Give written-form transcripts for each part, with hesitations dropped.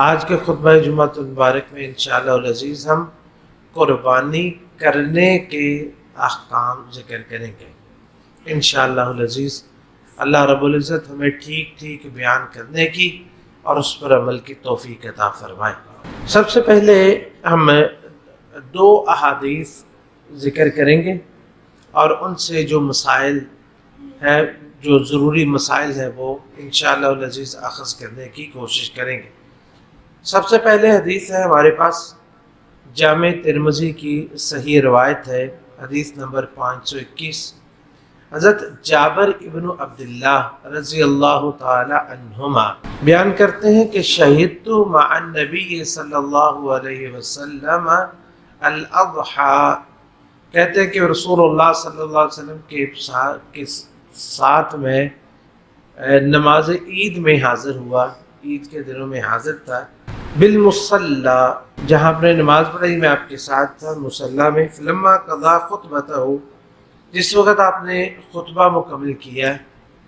آج کے خطبہ جمعۃ المبارک میں انشاءاللہ العزیز ہم قربانی کرنے کے احکام ذکر کریں گے۔ انشاءاللہ العزیز اللہ رب العزت ہمیں ٹھیک ٹھیک بیان کرنے کی اور اس پر عمل کی توفیق عطا فرمائے۔ سب سے پہلے ہم دو احادیث ذکر کریں گے اور ان سے جو مسائل ہیں، جو ضروری مسائل ہیں، وہ انشاءاللہ العزیز اخذ کرنے کی کوشش کریں گے۔ سب سے پہلے حدیث ہے ہمارے پاس، جامع ترمذی کی صحیح روایت ہے، حدیث نمبر 521۔ حضرت جابر ابن عبداللہ رضی اللہ تعالی عنہما بیان کرتے ہیں کہ شہدت مع النبی صلی اللہ علیہ وسلم الاضحیٰ، کہتے ہیں کہ رسول اللہ صلی اللہ علیہ وسلم کے ساتھ میں نماز عید میں حاضر ہوا، عید کے دنوں میں حاضر تھا، بالمصلی، جہاں آپ نے نماز پڑھی میں آپ کے ساتھ تھا مصلی میں، فلما قضا خطبتہ، جس وقت آپ نے خطبہ مکمل کیا،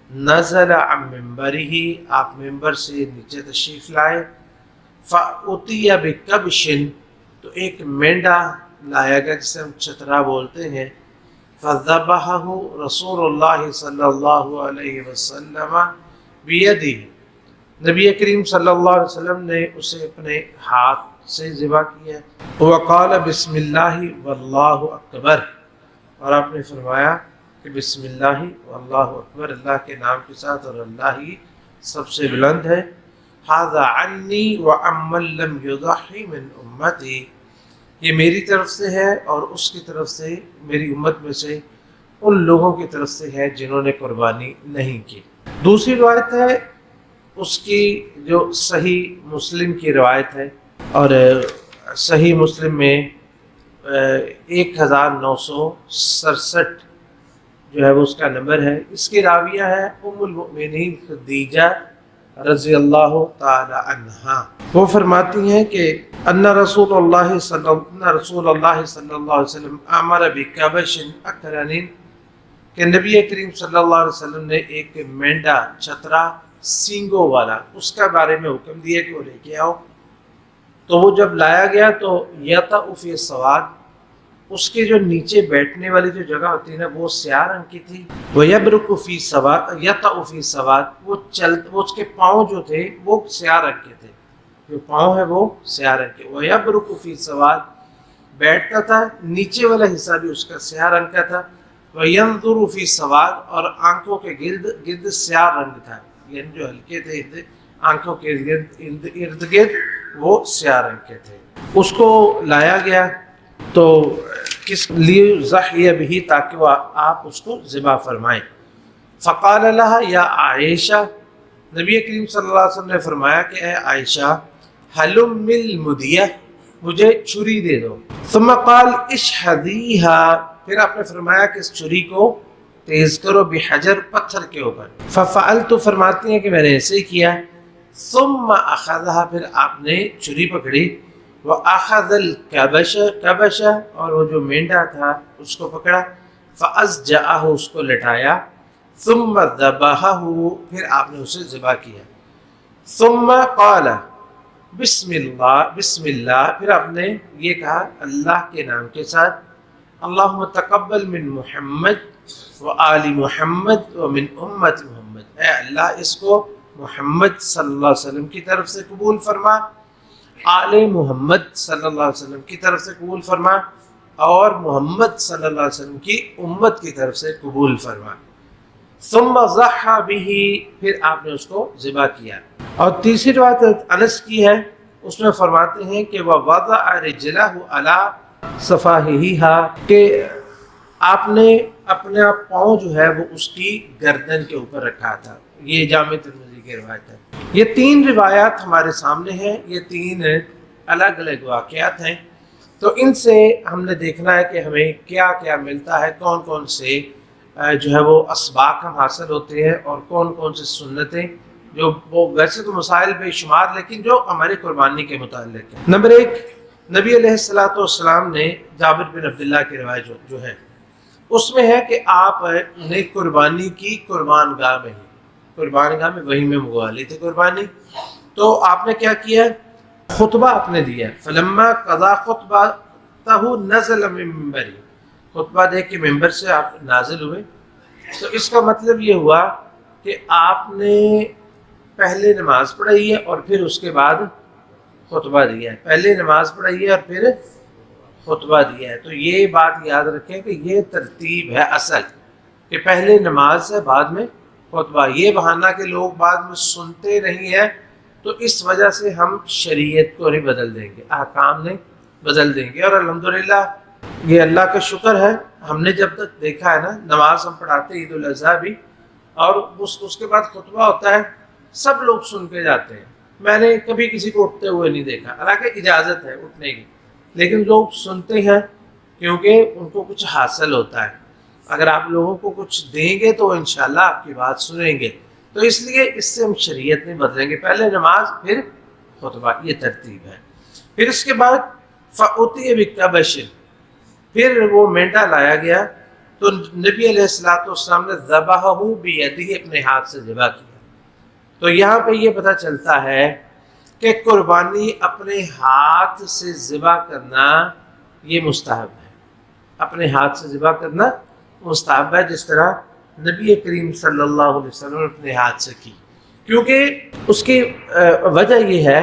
نزل عن منبرہ، آپ ممبر سے نیچے تشریف لائے، فأتی بکبش، تو ایک مینڈا لایا گیا جسے ہم چترا بولتے ہیں، فذبحہ رسول اللہ صلی اللہ علیہ وسلم بیدہ، نبی کریم صلی اللہ علیہ وسلم نے اسے اپنے ہاتھ سے ذبح کیا، وقال بسم اللہ واللہ اکبر، اور آپ نے فرمایا کہ بسم اللہ واللہ اکبر، اللہ کے نام کے ساتھ اور اللہ ہی سب سے بلند ہے، ھذا عنی وعمن لم یضحی من امتی، یہ میری طرف سے ہے اور اس کی طرف سے، میری امت میں سے ان لوگوں کی طرف سے ہے جنہوں نے قربانی نہیں کی۔ دوسری روایت ہے اس کی جو صحیح مسلم کی روایت ہے، اور صحیح مسلم میں 1967 جو ہے وہ اس کا نمبر ہے۔ اس کی راویہ ہے ام المؤمنین خدیجہ رضی اللہ تعالی عنہا، وہ فرماتی ہیں کہ ان رسول اللہ صلی اللہ علیہ وسلم امر بکبش اقرن، کہ نبی کریم صلی اللہ علیہ وسلم نے ایک مینڈا چترا سینگوں والا، اس کا بارے میں حکم دیا کہ وہ لے کے آؤ، تو وہ جب لایا گیا تو یطأ فی السواد، اس کے جو نیچے بیٹھنے والی جو جگہ ہوتی ہے نا وہ سیاہ رنگ کی تھی، ویبرک فی سواد، یطأ فی سواد، وہ اس کے پاؤں جو تھے وہ سیاہ رنگ کے تھے، جو پاؤں ہے وہ سیاہ رنگ کے، ویبرک فی سواد، بیٹھتا تھا نیچے والا حصہ بھی اس کا سیاہ رنگ کا تھا، وینظر فی سواد، اور آنکھوں کے گرد سیاہ رنگ تھا، یعنی جو ہلکے تھے آنکھوں کے ارد گرد وہ سیاہ رنگ کے تھے۔ اس کو لایا گیا تو کس لیے ضحیہ بھی، تاکہ وہ آپ اس کو ذبح فرمائیں۔ فقال لها یا عائشہ، نبی کریم صلی اللہ علیہ وسلم نے فرمایا کہ اے عائشہ، حلم المدیہ، مجھے چھری دے دو، ثم قال اشہدیہا، پھر آپ نے فرمایا کہ اس چھری کو تیز کرو، بحجر، پتھر کے اوپر، ففعلت، فرماتی ہیں کہ میں نے ایسے ہی کیا، ثم اخذها، پھر آپ نے چھری پکڑی، واخذ الکبش، کبش، اور وہ جو مینڈا تھا اس کو پکڑا، فازجعہ، اس کو لٹایا، ثم ذبحہ، پھر آپ نے اسے ذبح کیا، ثم قال بسم اللہ، بسم اللہ، پھر آپ نے یہ کہا اللہ کے نام کے ساتھ، اللہم تقبل من محمد وآل محمد ومن امت محمد، اے اللہ اس کو محمد صلی اللہ علیہ وسلم کی طرف سے قبول فرما، آل محمد صلی اللہ علیہ وسلم کی طرف سے قبول فرما، اور محمد صلی اللہ علیہ وسلم کی امت کی طرف سے قبول فرما، ثم ضحى به، پھر آپ نے اس کو ذبح کیا۔ اور تیسری روایت انس کی ہے، اس میں فرماتے ہیں کہ وَوَضَعَ رِجْلَهُ عَلَى صَفَاحِهَا، کہ آپ نے اپنا پاؤں جو ہے وہ اس کی گردن کے اوپر رکھا تھا۔ یہ جامع ترمذی کی روایت ہے۔ یہ تین روایات ہمارے سامنے ہیں، یہ تین الگ الگ واقعات ہیں، تو ان سے ہم نے دیکھنا ہے کہ ہمیں کیا کیا ملتا ہے، کون کون سے جو ہے وہ اسباق ہم حاصل ہوتے ہیں، اور کون کون سے سنتیں جو وہ ویسے تو مسائل بے شمار لیکن جو ہماری قربانی کے متعلق ہے۔ نمبر ایک، نبی علیہ السلام نے جابر بن عبداللہ کی روایت جو ہے اس میں ہے کہ آپ نے قربانی کی قربان گاہ میں، قربان گاہ میں وہیں میں منگوا لی تھی قربانی، تو آپ نے کیا کیا، خطبہ اپنے دیا. فلما قضا خطبتہ نزل من منبری، خطبہ دے کے ممبر سے آپ نازل ہوئے. تو اس کا مطلب یہ ہوا کہ آپ نے پہلے نماز پڑھائی ہے اور پھر اس کے بعد خطبہ دیا ہے. پہلے نماز پڑھائی ہے اور پھر خطبہ دیا ہے. تو یہ بات یاد رکھیں کہ یہ ترتیب ہے اصل، کہ پہلے نماز ہے بعد میں خطبہ. یہ بہانہ کہ لوگ بعد میں سنتے نہیں ہیں تو اس وجہ سے ہم شریعت کو نہیں بدل دیں گے، احکام نہیں بدل دیں گے. اور الحمدللہ یہ اللہ کا شکر ہے، ہم نے جب تک دیکھا ہے نا، نماز ہم پڑھاتے عید الاضحیٰ بھی، اور اس کے بعد خطبہ ہوتا ہے، سب لوگ سن کے جاتے ہیں. میں نے کبھی کسی کو اٹھتے ہوئے نہیں دیکھا، حالانکہ اجازت ہے اٹھنے کی، لیکن لوگ سنتے ہیں کیونکہ ان کو کچھ حاصل ہوتا ہے. اگر آپ لوگوں کو کچھ دیں گے تو انشاءاللہ آپ کی بات سنیں گے. تو اس لیے اس سے ہم شریعت نہیں بدلیں گے، پہلے نماز پھر خطبہ، یہ ترتیب ہے. پھر اس کے بعد فَأُتِيَ بِكَبَشٍ، پھر وہ مینڈا لایا گیا تو نبی علیہ السلام نے ذبحہ بیدہ، اپنے ہاتھ سے ذبح کیا. تو یہاں پہ یہ پتہ چلتا ہے کہ قربانی اپنے ہاتھ سے ذبح کرنا یہ مستحب ہے. اپنے ہاتھ سے ذبح کرنا مستحب ہے، جس طرح نبی کریم صلی اللہ علیہ وسلم نے اپنے ہاتھ سے کی. کیونکہ اس کی وجہ یہ ہے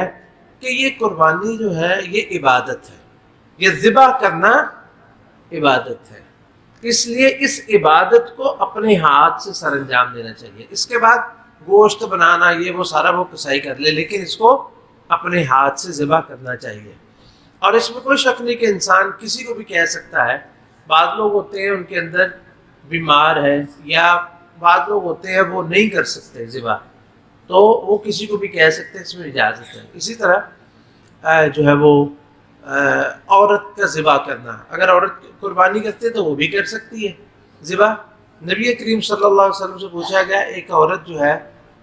کہ یہ قربانی جو ہے یہ عبادت ہے، یہ ذبح کرنا عبادت ہے. اس لیے اس عبادت کو اپنے ہاتھ سے سر انجام دینا چاہیے. اس کے بعد گوشت بنانا یہ وہ سارا وہ کسائی کر لے، لیکن اس کو اپنے ہاتھ سے ذبح کرنا چاہیے. اور اس میں کوئی شک نہیں کہ انسان کسی کو بھی کہہ سکتا ہے. بعض لوگ ہوتے ہیں ان کے اندر بیمار ہے، یا بعض لوگ ہوتے ہیں وہ نہیں کر سکتے ذبح، تو وہ کسی کو بھی کہہ سکتے ہیں، اس میں اجازت ہے. اسی طرح جو ہے وہ عورت کا ذبح کرنا، اگر عورت قربانی کرتے تو وہ بھی کر سکتی ہے ذبح. نبی کریم صلی اللہ علیہ وسلم سے پوچھا گیا، ایک عورت جو ہے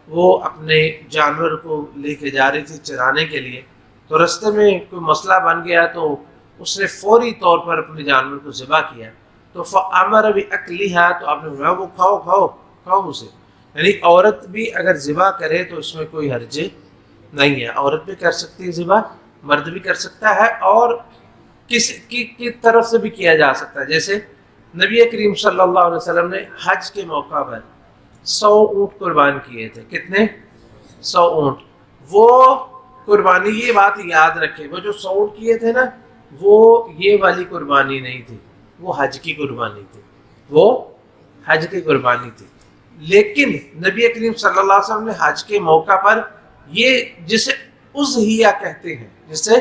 وہ اپنے جانور کو لے کے جا رہی تھی چرانے کے لیے، تو رستے میں کوئی مسئلہ بن گیا تو اس نے فوری طور پر اپنے جانور کو ذبح کیا. تو فَأَمَرَ بِأَكْلِهَا، تو آپ نے فرمایا وہ کھاؤ اسے. یعنی عورت بھی اگر ذبح کرے تو اس میں کوئی حرج نہیں ہے. عورت بھی کر سکتی ہے ذبح، مرد بھی کر سکتا ہے، اور کسی کی طرف سے بھی کیا جا سکتا ہے. جیسے نبی کریم صلی اللہ علیہ وسلم نے حج کے موقع پر 100 اونٹ قربان کیے تھے. کتنے؟ 100 اونٹ. وہ قربانی، یہ بات یاد رکھے، وہ جو 100 اونٹ کیے تھے نا، وہ یہ والی قربانی نہیں تھی، وہ حج کی قربانی تھی، وہ حج کی قربانی تھی. لیکن نبی کریم صلی اللہ علیہ وسلم نے حج کے موقع پر یہ جسے اضحیہ کہتے ہیں، جسے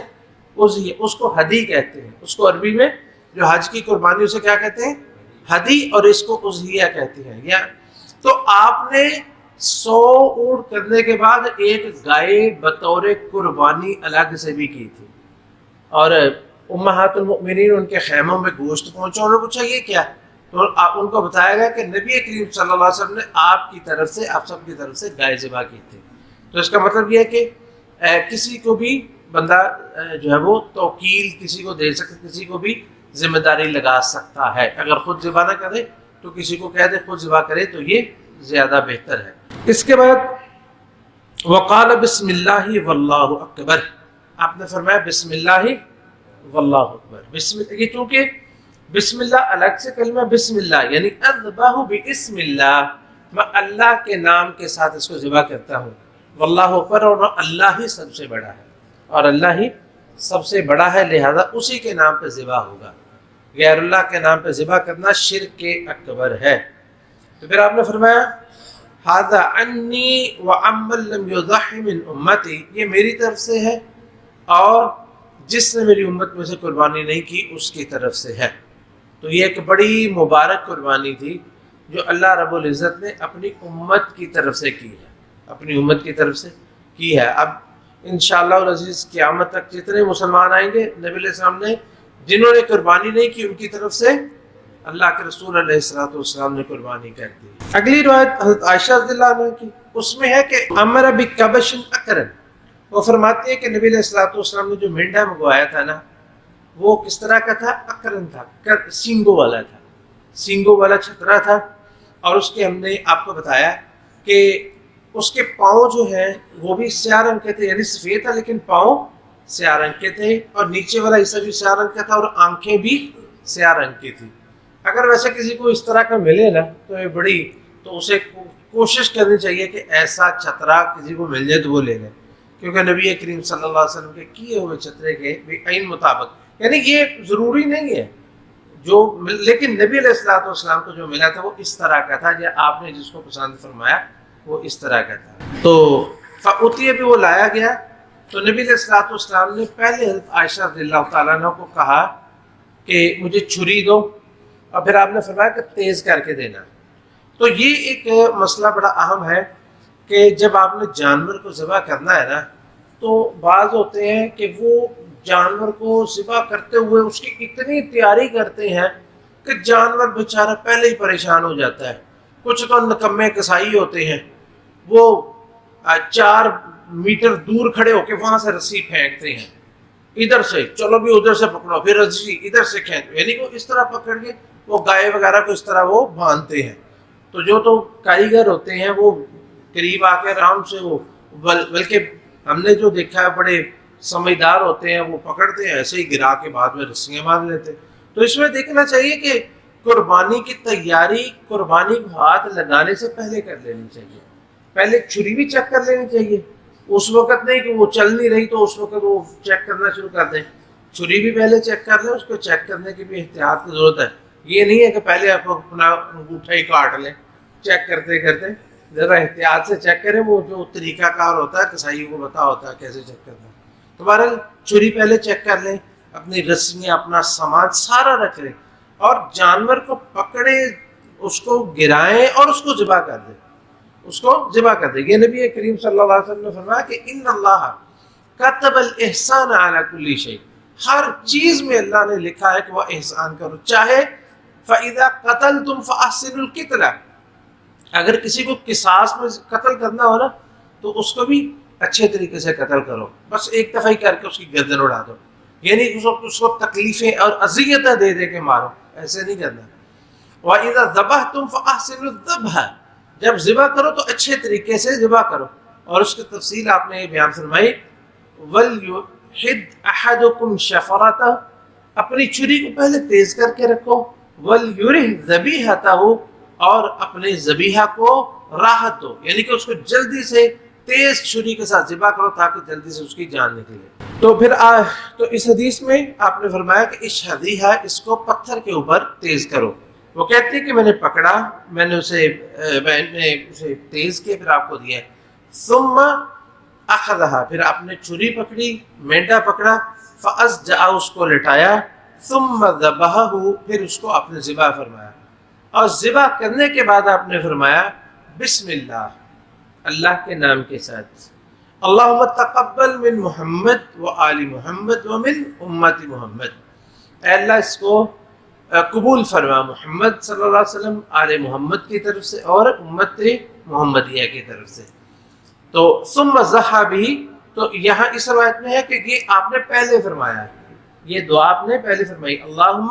اضحیہ، اس کو ہدی کہتے ہیں. اس کو عربی میں جو حج کی قربانی اسے کیا کہتے ہیں؟ ہدی، اور اس کو اضحیہ کہتے ہیں. یا تو آپ نے 100 اونٹ کرنے کے بعد ایک گائے بطور قربانی الگ سے بھی کی تھی. اور امہات المؤمنین ان کے خیموں میں گوشت پہنچا، انہوں نے پوچھا یہ کیا؟ تو ان کو بتایا گیا کہ نبی کریم صلی اللہ علیہ وسلم نے آپ کی طرف سے، آپ سب کی طرف سے گائے ذبح کی تھی. تو اس کا مطلب یہ ہے کہ کسی کو بھی بندہ جو ہے وہ توکیل کسی کو دے سکتا، کسی کو بھی ذمہ داری لگا سکتا ہے. اگر خود ذبح نہ کرے تو کسی کو کہہ دے خود ذبح کرے، تو یہ زیادہ بہتر ہے. اس کے بعد وقال بسم اللہ واللہ اکبر، آپ نے فرمایا بسم اللہ واللہ اکبر. بسم اللہ، یہ چونکہ بسم اللہ الگ سے کلمہ بسم اللہ، یعنی اذبح باسم اللہ، میں اللہ کے نام کے ساتھ اس کو ذبح کرتا ہوں. واللہ اکبر، اور اللہ ہی سب سے بڑا ہے، اور اللہ ہی سب سے بڑا ہے، لہذا اسی کے نام پہ ذبح ہوگا. غیر اللہ کے نام پہ ذبح کرنا شرک اکبر ہے. تو پھر آپ نے فرمایا ھذا عنی وعمن لم یضح من امتی، یہ میری طرف سے ہے اور جس نے میری امت میں سے قربانی نہیں کی اس کی طرف سے ہے. تو یہ ایک بڑی مبارک قربانی تھی جو اللہ رب العزت نے اپنی امت کی طرف سے کی ہے، اپنی امت کی طرف سے کی ہے. اب انشاءاللہ العزیز قیامت تک جتنے مسلمان آئیں گے، نبی علیہ السلام نے جنہوں نے قربانی نہیں کی ان کی طرف سے اللہ کے رسول علیہ السلام نے قربانی کر دی. اگلی روایت حضرت عائشہ رضی اللہ عنہ کی، اس میں ہے کہ امر بکبش اقرن، وہ فرماتے ہیں کہ نبی علیہ السلام نے جو مینڈا منگوایا تھا نا، وہ کس طرح کا تھا؟ اقرن تھا، سینگوں والا تھا، سینگوں والا چھترا تھا. اور اس کے ہم نے آپ کو بتایا کہ اس کے پاؤں جو ہیں وہ بھی سیاہ رنگ کے تھے، یعنی سفید تھا لیکن پاؤں سیاہ رنگ کے تھے اور نیچے والا حصہ بھی سیاہ رنگ کا تھا اور آنکھیں بھی سیاہ رنگ کی تھی۔ اگر ویسے کسی کو اس طرح کا ملے نا تو یہ بڑی تو اسے کوشش کرنی چاہیے کہ ایسا چھترا کسی کو مل جائے تو وہ لے لیں، کیونکہ نبی کریم صلی اللہ علیہ وسلم کے کیے ہوئے چھترے کے عین مطابق، یعنی یہ ضروری نہیں ہے جو، لیکن نبی علیہ الصلوۃ والسلام کو جو ملا تھا وہ اس طرح کا تھا، یا آپ نے جس کو پسند فرمایا وہ اس طرح کا تھا۔ تو فعطیہ بھی وہ لایا گیا، تو نبی علیہ الصلوۃ والسلام نے پہلے حضرت عائشہ رضی اللہ تعالیٰ عنہ کو کہا کہ مجھے چھری دو، اور پھر آپ نے فرمایا کہ تیز کر کے دینا۔ تو یہ ایک مسئلہ بڑا اہم ہے کہ جب آپ نے جانور کو ذبح کرنا ہے نا، تو بعض ہوتے ہیں کہ وہ جانور کو ذبح کرتے ہوئے اس کی اتنی تیاری کرتے ہیں کہ جانور بیچارہ پہلے ہی پریشان ہو جاتا ہے۔ کچھ تو نکمے کسائی ہوتے ہیں، وہ 4 میٹر دور کھڑے ہو کے وہاں سے رسی پھینکتے ہیں، ادھر سے چلو بھی ادھر سے پکڑو، پھر رسی ادھر سے کھینچو، یعنی وہ اس طرح پکڑ کے وہ گائے وغیرہ کو اس طرح وہ باندھتے ہیں۔ تو جو تو کاریگر ہوتے ہیں وہ قریب آ کے آرام سے وہ، بلکہ ہم نے جو دیکھا ہے بڑے سمجھدار ہوتے ہیں، وہ پکڑتے ہیں ایسے ہی گرا کے بعد میں رسیاں باندھ لیتے۔ تو اس میں دیکھنا چاہیے کہ قربانی کی تیاری قربانی کو ہاتھ لگانے سے پہلے کر لینی چاہیے، پہلے چھری بھی چیک کر لینی چاہیے، اس وقت نہیں کہ وہ چل نہیں رہی تو اس وقت وہ چیک کرنا شروع کر دیں، چھری بھی پہلے چیک کر لیں، اس کو چیک کرنے کی بھی احتیاط کی ضرورت ہے۔ یہ نہیں ہے کہ پہلے آپ اپنا انگوٹھا ہی کاٹ لیں، چیک کرتے کرتے ذرا احتیاط سے چیک کریں، وہ جو طریقہ کار ہوتا ہے کسائی کو پتا ہوتا ہے کیسے چیک کرنا ہے۔ تو بہرحال چھری پہلے چیک کر لیں، اپنی رسیاں اپنا سامان سارا رکھ لیں، اور جانور کو پکڑیں، اس کو گرائیں اور اس کو ذبح کر دیں، اس کو ذبح کر دیں۔ یہ نبی کریم صلی اللہ علیہ وسلم نے فرمایا کہ ان اللہ کتب الاحسان علی کل شیء، ہر چیز میں اللہ نے لکھا ہے کہ وہ احسان کرو، چاہے فَإِذَا قَتَلْتُمْ فَأَحْسِنُوا الْقِتْلَةَ، اگر کسی کو قصاص میں قتل کرنا ہو نا تو اس کو بھی اچھے طریقے سے قتل کرو، بس ایک دفعہ ہی کر کے اس کی گردن اڑا دو، یعنی اس کو تکلیفیں اور اذیتیں دے دے کے مارو، ایسے نہیں کرنا۔ وَإِذَا ذَبَحْتُمْ فَأَحْسِنُوا الذَّبْحَ، جب ذبح کرو تو اچھے طریقے سے ذبح کرو، اور اس کی تفصیل آپ نے یہ بیان فرمائی، وَلْيُحِدْ أَحَدُكُمْ شَفَرَتَهُ، اپنی چھری کو پہلے تیز کر کے رکھو، وَلْيُرِحْ ذَبِيحَتَهُ، اور اپنے ذبیحہ کو راحت دو، یعنی کہ اس کو جلدی سے تیز چھری کے ساتھ ذبح کرو تاکہ جلدی سے اس کی جان نکلے۔ تو پھر تو اس حدیث میں آپ نے فرمایا کہ اس ذبیحہ اس کو پتھر کے اوپر تیز کرو۔ وہ کہتے ہیں کہ میں نے پکڑا، میں نے اسے تیز کیا، پھر آپ کو دیا، ثم اخذها، پھر آپ نے چھری پکڑی، مینڈا پکڑا، فأسجع، اس کو لٹایا، ثم ذبحه، پھر اس کو آپ نے ذبح فرمایا، اور ذبح کرنے کے بعد آپ نے فرمایا بسم اللہ، اللہ کے نام کے ساتھ، اللہم تقبل من محمد و آل محمد و من امت محمد، اے اللہ اس کو قبول فرما محمد صلی اللہ علیہ وسلم، آل محمد کی طرف سے اور امت محمدیہ کی طرف سے۔ تو ثم ضحی بہ، تو یہاں اس روایت میں ہے کہ یہ آپ نے پہلے فرمایا، یہ دعا آپ نے پہلے فرمائی، اللہم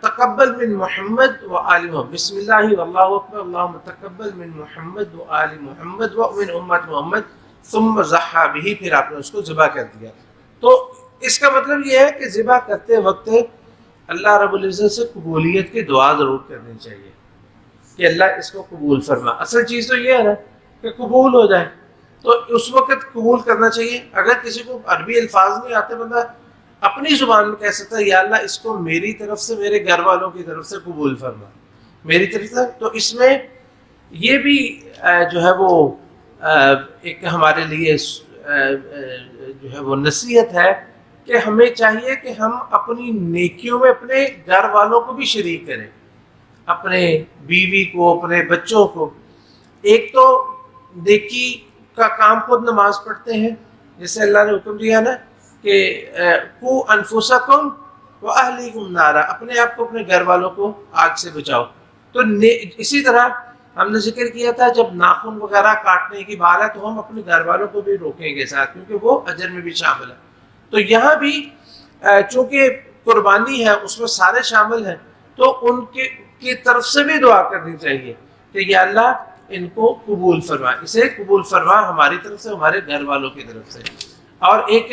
تقبل من محمد و آل محمد، بسم اللہ واللہ اکبر، اللہم تقبل من محمد و آل محمد و من امت محمد، ثم ضحی بہ، پھر آپ نے اس کو ذبح کر دیا۔ تو اس کا مطلب یہ ہے کہ ذبح کرتے وقت اللہ رب العزت سے قبولیت کی دعا ضرور کرنی چاہیے کہ اللہ اس کو قبول فرما۔ اصل چیز تو یہ ہے نا کہ قبول ہو جائے، تو اس وقت قبول کرنا چاہیے۔ اگر کسی کو عربی الفاظ نہیں آتے، بندہ اپنی زبان میں کہہ سکتا ہے یا اللہ اس کو میری طرف سے، میرے گھر والوں کی طرف سے قبول فرما، میری طرف سے۔ تو اس میں یہ بھی جو ہے وہ ایک ہمارے لیے جو ہے وہ نصیحت ہے کہ ہمیں چاہیے کہ ہم اپنی نیکیوں میں اپنے گھر والوں کو بھی شریک کریں، اپنے بیوی کو، اپنے بچوں کو۔ ایک تو نیکی کا کام خود نماز پڑھتے ہیں، جیسے اللہ نے حکم دیا نا کہ قو انفسکم و اہلیکم نارا، اپنے آپ کو، اپنے گھر والوں کو آگ سے بچاؤ۔ تو اسی طرح ہم نے ذکر کیا تھا جب ناخن وغیرہ کاٹنے کی بات ہے تو ہم اپنے گھر والوں کو بھی روکیں گے ساتھ، کیونکہ وہ اجر میں بھی شامل ہے۔ تو یہاں بھی چونکہ قربانی ہے اس میں سارے شامل ہیں، تو ان کی طرف سے بھی دعا کرنی چاہیے کہ یا اللہ ان کو قبول فرما، اسے قبول فرما ہماری طرف سے، ہمارے گھر والوں کی طرف سے۔ اور ایک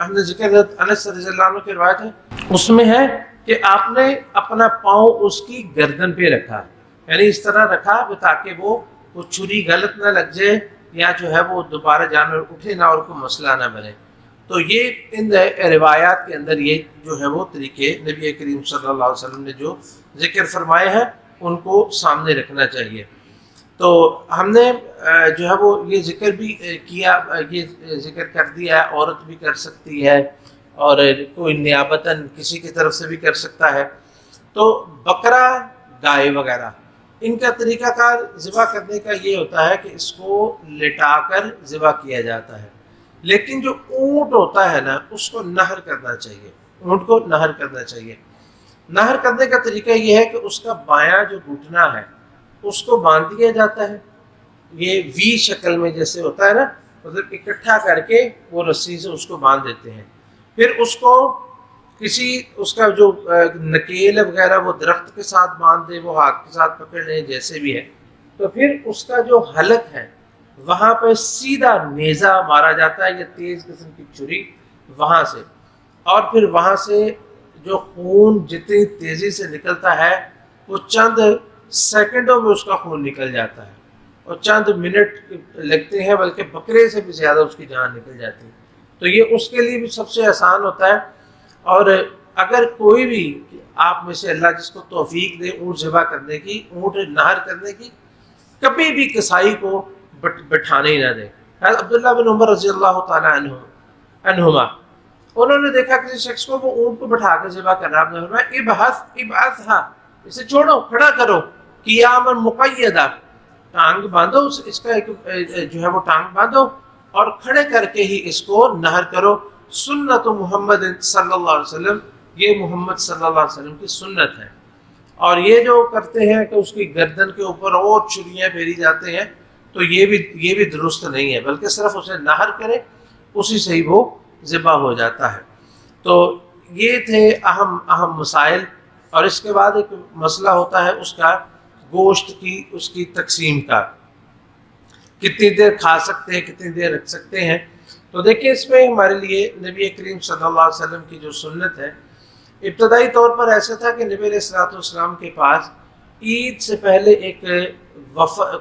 ہم نے ذکر انس رضی اللہ عنہ کی روایت ہے، اس میں ہے کہ آپ نے اپنا پاؤں اس کی گردن پہ رکھا، یعنی اس طرح رکھا تاکہ وہ چھری غلط نہ لگ جائے یا جو ہے وہ دوبارہ جانور اٹھے نہ اور کوئی مسئلہ نہ بنے۔ تو یہ ان روایات کے اندر یہ جو ہے وہ طریقے نبی کریم صلی اللہ علیہ وسلم نے جو ذکر فرمائے ہیں ان کو سامنے رکھنا چاہیے۔ تو ہم نے جو ہے وہ یہ ذکر بھی کیا، یہ ذکر کر دیا ہے، عورت بھی کر سکتی ہے اور کوئی نیابتاً کسی کی طرف سے بھی کر سکتا ہے۔ تو بکرا، گائے وغیرہ ان کا طریقہ کار ذبح کرنے کا یہ ہوتا ہے کہ اس کو لٹا کر ذبح کیا جاتا ہے، لیکن جو اونٹ ہوتا ہے نا اس کو نہر کرنا چاہیے، اونٹ کو نہر کرنا چاہیے۔ نہر کرنے کا طریقہ یہ ہے کہ اس کا بایاں جو گھٹنا ہے اس کو باندھ دیا جاتا ہے، یہ وی شکل میں جیسے ہوتا ہے نا، مطلب اکٹھا کر کے وہ رسی سے اس کو باندھ دیتے ہیں۔ پھر اس کو کسی اس کا جو نکیل وغیرہ وہ درخت کے ساتھ باندھ دے، وہ ہاتھ کے ساتھ پکڑ لیں جیسے بھی ہے، تو پھر اس کا جو حلق ہے وہاں پہ سیدھا نیزہ مارا جاتا ہے یا تیز قسم کی چھری وہاں سے، اور پھر وہاں سے جو خون جتنی تیزی سے نکلتا ہے وہ چند سیکنڈوں میں اس کا خون نکل جاتا ہے، اور چند منٹ لگتے ہیں، بلکہ بکرے سے بھی زیادہ اس کی جان نکل جاتی ہے۔ تو یہ اس کے لیے بھی سب سے آسان ہوتا ہے۔ اور اگر کوئی بھی آپ میں سے اللہ جس کو توفیق دے اونٹ ذبح کرنے کی، اونٹ نہر کرنے کی، کبھی بھی کسائی کو بٹھانے ہی نہ دے۔ حضرت عبداللہ بن عمر رضی اللہ تعالیٰ عنہما انہوں نے دیکھا کسی شخص کو وہ اونٹ کو بٹھا کے ذبح کر رہا، آپ نے فرمایا ابعثھا، اسے چھوڑو، کھڑا کرو، قیاما مقیدا، ٹانگ باندھو، اس کا ایک جو ہے وہ ٹانگ باندھو اور کھڑے کر کے ہی اس کو نہر کرو۔ سنت محمد صلی اللہ علیہ وسلم، یہ محمد صلی اللہ علیہ وسلم کی سنت ہے۔ اور یہ جو کرتے ہیں کہ اس کی گردن کے اوپر اور چھریاں پھیری جاتے ہیں، تو یہ بھی درست نہیں ہے، بلکہ صرف اسے نہر کرے، اسی سے ہی وہ ذبح ہو جاتا ہے۔ تو یہ تھے اہم مسائل۔ اور اس کے بعد ایک مسئلہ ہوتا ہے اس کا گوشت کی، اس کی تقسیم کا، کتنی دیر کھا سکتے ہیں، کتنی دیر رکھ سکتے ہیں۔ تو دیکھیں اس میں ہمارے لیے نبی کریم صلی اللہ علیہ وسلم کی جو سنت ہے، ابتدائی طور پر ایسا تھا کہ نبی علیہ الصلوۃ والسلام کے پاس عید سے پہلے ایک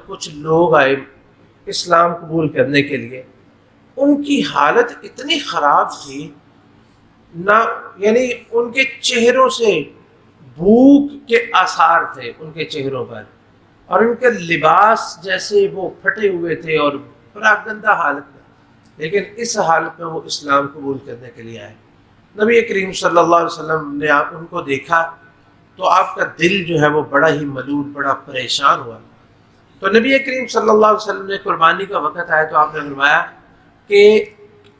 کچھ لوگ آئے اسلام قبول کرنے کے لیے۔ ان کی حالت اتنی خراب تھی نہ، یعنی ان کے چہروں سے بھوک کے آثار تھے ان کے چہروں پر، اور ان کے لباس جیسے وہ پھٹے ہوئے تھے اور بڑا گندہ حالت میں، لیکن اس حالت میں وہ اسلام قبول کرنے کے لیے آئے۔ نبی کریم صلی اللہ علیہ وسلم نے ان کو دیکھا تو آپ کا دل جو ہے وہ بڑا ہی ملول، بڑا پریشان ہوا۔ تو نبی کریم صلی اللہ علیہ وسلم نے قربانی کا وقت آیا تو آپ نے فرمایا کہ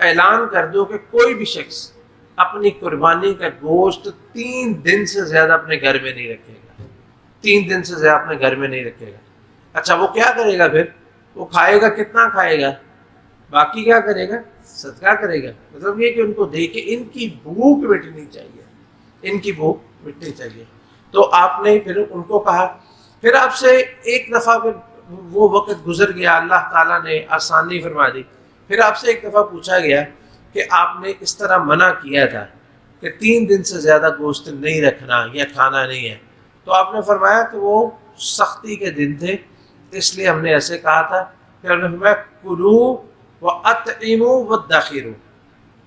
اعلان کر دو کہ کوئی بھی شخص اپنی قربانی کا گوشت 3 دن سے زیادہ اپنے گھر میں نہیں رکھے گا، 3 دن سے زیادہ اپنے گھر میں نہیں رکھے گا۔ اچھا وہ کیا کرے گا پھر؟ وہ کھائے گا، کتنا کھائے گا؟ باقی کیا کرے گا؟ صدقہ کرے گا۔ مطلب یہ کہ ان کو دے کے ان کی بھوک مٹنی چاہیے، ان کی بھوک مٹنی چاہیے۔ تو آپ نے پھر ان کو کہا، پھر آپ سے ایک دفعہ پھر وہ وقت گزر گیا، اللہ تعالیٰ نے آسانی فرما دی، پھر آپ سے ایک دفعہ پوچھا گیا کہ آپ نے اس طرح منع کیا تھا کہ 3 دن سے زیادہ گوشت نہیں رکھنا یا کھانا نہیں ہے، تو آپ نے فرمایا کہ وہ سختی کے دن تھے اس لیے ہم نے ایسے کہا تھا۔ پھر ہم نے فرمایا کلو وَأَطْعِمُوا وَادَّخِرُوا،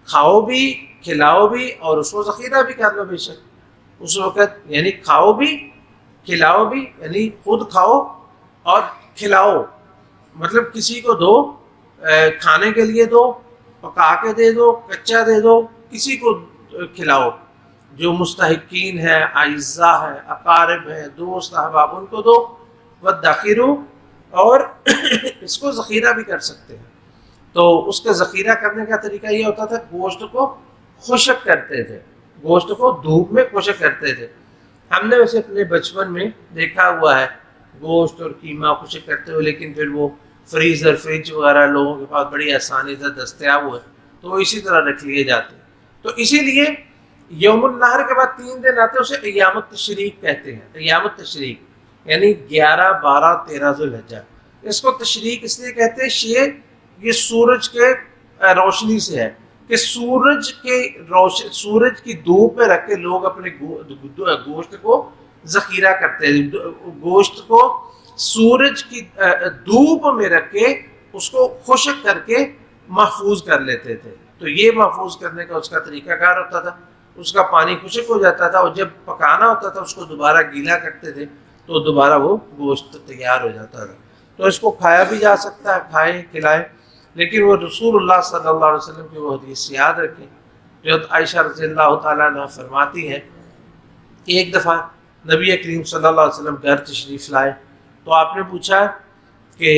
کھاؤ بھی، کھلاؤ بھی، اور اس کو ذخیرہ بھی کر لو بے شک اس وقت، یعنی کھاؤ بھی کھلاؤ بھی، یعنی خود کھاؤ اور کھلاؤ، مطلب کسی کو دو، کھانے کے لیے دو، پکا کے دے دو، کچا دے دو، کسی کو کھلاؤ، جو مستحقین ہے، اعزاء ہے، اقارب ہے، دوست احباب، ان کو دو۔ وَادَّخِرُوا، اور اس کو ذخیرہ بھی کر سکتے ہیں۔ تو اس کا ذخیرہ کرنے کا طریقہ یہ ہوتا تھا، گوشت کو خشک کرتے تھے، گوشت کو دھوپ میں خشک کرتے تھے۔ ہم نے ویسے اپنے بچپن میں دیکھا ہوا ہے گوشت اور قیمہ خشک کرتے ہوئے، لیکن پھر وہ فریزر، فریج وغیرہ لوگوں کے پاس بڑی آسانی سے دستیاب ہوئے تو وہ اسی طرح رکھ لیے جاتے ہیں۔ تو اسی لیے یوم النحر کے بعد 3 دن آتے ہیں، اسے ایام التشریق کہتے ہیں۔ ایام التشریق یعنی 11، 12، 13 ذوالحجہ۔ اس کو تشریق اس لیے کہتے ہیں، یہ سورج کے روشنی سے ہے کہ سورج کی دھوپ میں رکھ کے لوگ اپنے گوشت کو ذخیرہ کرتے ہیں، گوشت کو سورج کی دھوپ میں رکھ کے اس کو خشک کر کے محفوظ کر لیتے تھے. تو یہ محفوظ کرنے کا اس کا طریقہ کار ہوتا تھا. اس کا پانی خشک ہو جاتا تھا اور جب پکانا ہوتا تھا اس کو دوبارہ گیلا کرتے تھے تو دوبارہ وہ گوشت تیار ہو جاتا تھا. تو اس کو کھایا بھی جا سکتا ہے، کھائیں کھلائیں، لیکن وہ رسول اللہ صلی اللہ علیہ وسلم کی وہ حدیث یاد رکھیں جو عائشہ رضی اللہ تعالیٰ عنہ فرماتی ہیں کہ ایک دفعہ نبی کریم صلی اللہ علیہ وسلم گھر تشریف لائے تو آپ نے پوچھا کہ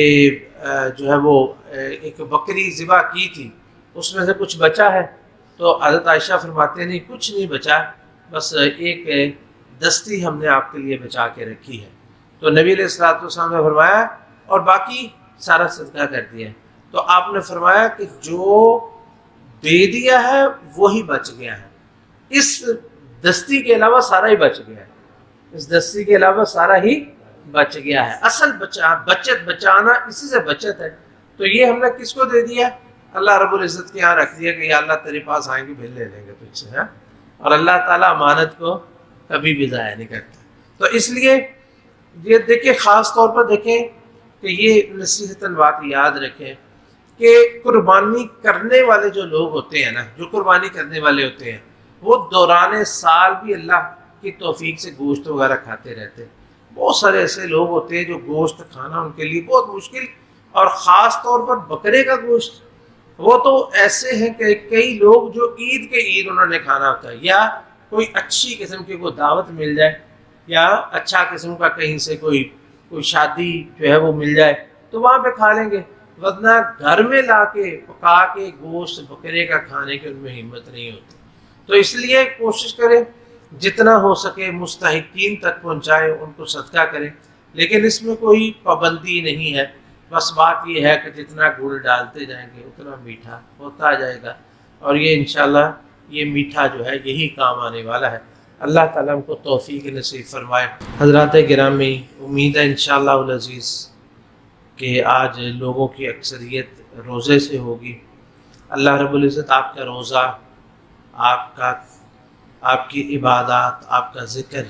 جو ہے وہ ایک بکری ذبح کی تھی اس میں سے کچھ بچا ہے؟ تو حضرت عائشہ فرماتے ہیں نہیں کچھ نہیں بچا، بس ایک دستی ہم نے آپ کے لیے بچا کے رکھی ہے. تو نبی علیہ الصلوۃ والسلام نے فرمایا اور باقی سارا صدقہ کر دیا. تو آپ نے فرمایا کہ جو دے دیا ہے وہی بچ گیا ہے، اس دستی کے علاوہ سارا ہی بچ گیا ہے، اس دستی کے علاوہ سارا ہی بچ گیا ہے. اصل بچانا اسی سے بچت ہے. تو یہ ہم نے کس کو دے دیا؟ اللہ رب العزت کے یہاں رکھ دیا کہ یا اللہ تیرے پاس آئیں گے پھر لے لیں گے تجھ سے. اور اللہ تعالیٰ امانت کو کبھی بھی ضائع نہیں کرتا. تو اس لیے یہ دیکھیں، خاص طور پر دیکھیں کہ یہ نصیحتاً بات یاد رکھیں کہ قربانی کرنے والے جو لوگ ہوتے ہیں نا، جو قربانی کرنے والے ہوتے ہیں وہ دوران سال بھی اللہ کی توفیق سے گوشت وغیرہ کھاتے رہتے ہیں. بہت سارے ایسے لوگ ہوتے ہیں جو گوشت کھانا ان کے لیے بہت مشکل، اور خاص طور پر بکرے کا گوشت. وہ تو ایسے ہیں کہ کئی لوگ جو عید کے عید انہوں نے کھانا ہوتا ہے، یا کوئی اچھی قسم کی کوئی دعوت مل جائے یا اچھا قسم کا کہیں سے کوئی شادی جو ہے وہ مل جائے تو وہاں پہ کھا لیں گے، ورنہ گھر میں لا کے پکا کے گوشت بکرے کا کھانے کی ان میں ہمت نہیں ہوتی. تو اس لیے کوشش کریں جتنا ہو سکے مستحقین تک پہنچائیں، ان کو صدقہ کریں، لیکن اس میں کوئی پابندی نہیں ہے. بس بات یہ ہے کہ جتنا گڑ ڈالتے جائیں گے اتنا میٹھا ہوتا جائے گا، اور یہ انشاءاللہ یہ میٹھا جو ہے یہی کام آنے والا ہے. اللہ تعالیٰ ہم کو توفیق نصیب فرمائے. حضرات گرامی، امید ہے انشاءاللہ العزیز کہ آج لوگوں کی اکثریت روزے سے ہوگی. اللہ رب العزت آپ کا روزہ، آپ کی عبادات، آپ کا ذکر،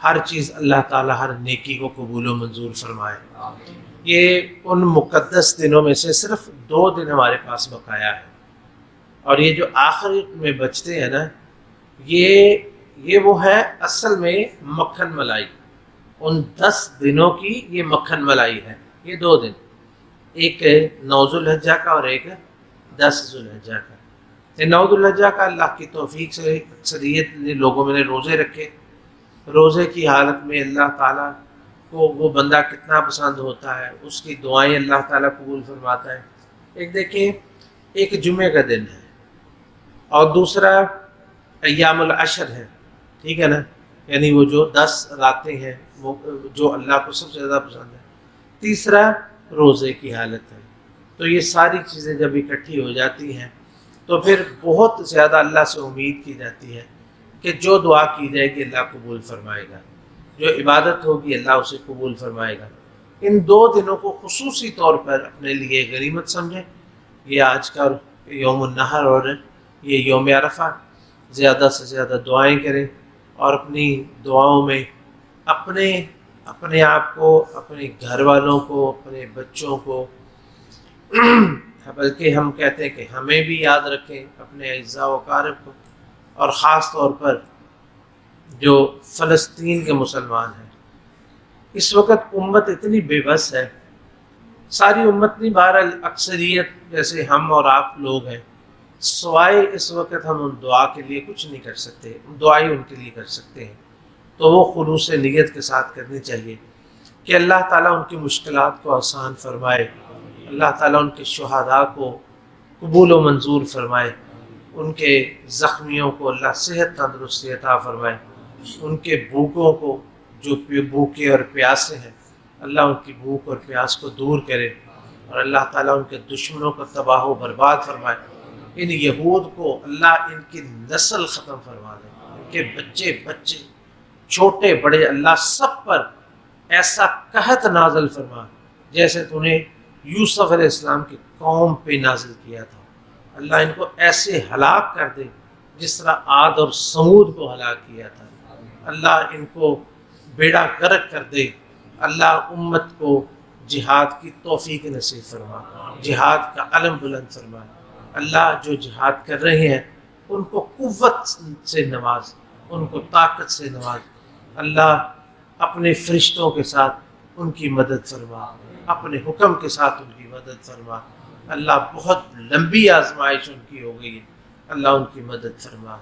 ہر چیز اللہ تعالیٰ ہر نیکی کو قبول و منظور فرمائے. یہ ان مقدس دنوں میں سے صرف 2 دن ہمارے پاس بقایا ہے، اور یہ جو آخر میں بچتے ہیں نا، یہ وہ ہے اصل میں مکھن ملائی. ان 10 دنوں کی یہ مکھن ملائی ہے. یہ 2 دن، ایک 9 ذو الحجہ کا اور ایک 10 ذو الحجہ کا. 9 ذو الحجہ کا اللہ کی توفیق سے اکثریت لوگوں میں نے روزے رکھے. روزے کی حالت میں اللہ تعالیٰ کو وہ بندہ کتنا پسند ہوتا ہے، اس کی دعائیں اللہ تعالیٰ قبول فرماتا ہے. ایک دیکھیں، ایک جمعے کا دن ہے اور دوسرا ایام العشر ہے، ٹھیک ہے نا، یعنی وہ جو 10 راتیں ہیں وہ جو اللہ کو سب سے زیادہ پسند ہے. تیسرا روزے کی حالت ہے. تو یہ ساری چیزیں جب اکٹھی ہو جاتی ہیں تو پھر بہت زیادہ اللہ سے امید کی جاتی ہے کہ جو دعا کی جائے گی اللہ قبول فرمائے گا، جو عبادت ہوگی اللہ اسے قبول فرمائے گا. ان 2 دنوں کو خصوصی طور پر اپنے لیے غنیمت سمجھیں. یہ آج کا یوم النحر اور یہ یوم عرفہ، زیادہ سے زیادہ دعائیں کریں اور اپنی دعاؤں میں اپنے آپ کو، اپنے گھر والوں کو، اپنے بچوں کو، بلکہ ہم کہتے ہیں کہ ہمیں بھی یاد رکھیں، اپنے اعزاء و اقارب کو، اور خاص طور پر جو فلسطین کے مسلمان ہیں. اس وقت امت اتنی بے بس ہے، ساری امت نہیں، بہرحال اکثریت جیسے ہم اور آپ لوگ ہیں، سوائے اس وقت ہم ان دعا کے لیے کچھ نہیں کر سکتے. دعائیں ان کے لیے کر سکتے ہیں تو وہ خلوص نیت کے ساتھ کرنی چاہیے کہ اللہ تعالیٰ ان کی مشکلات کو آسان فرمائے، اللہ تعالیٰ ان کے شہداء کو قبول و منظور فرمائے، ان کے زخمیوں کو اللہ صحت تندرستی عطا فرمائے، ان کے بھوکوں کو جو بھوکے اور پیاسے ہیں اللہ ان کی بھوک اور پیاس کو دور کرے، اور اللہ تعالیٰ ان کے دشمنوں کو تباہ و برباد فرمائے. ان یہود کو اللہ ان کی نسل ختم فرما دے، ان کے بچے چھوٹے بڑے اللہ سب پر ایسا قحط نازل فرما جیسے تو نے یوسف علیہ السلام کی قوم پہ نازل کیا تھا. اللہ ان کو ایسے ہلاک کر دے جس طرح عاد اور سمود کو ہلاک کیا تھا۔ اللہ ان کو بیڑا غرق کر دے۔ اللہ امت کو جہاد کی توفیق نصیب فرما، جہاد کا علم بلند فرما۔ اللہ جو جہاد کر رہے ہیں ان کو قوت سے نواز، ان کو طاقت سے نواز۔ اللہ اپنے فرشتوں کے ساتھ ان کی مدد فرما، اپنے حکم کے ساتھ ان کی مدد فرما۔ اللہ بہت لمبی آزمائش ان کی ہو گئی ہے، اللہ ان کی مدد فرما۔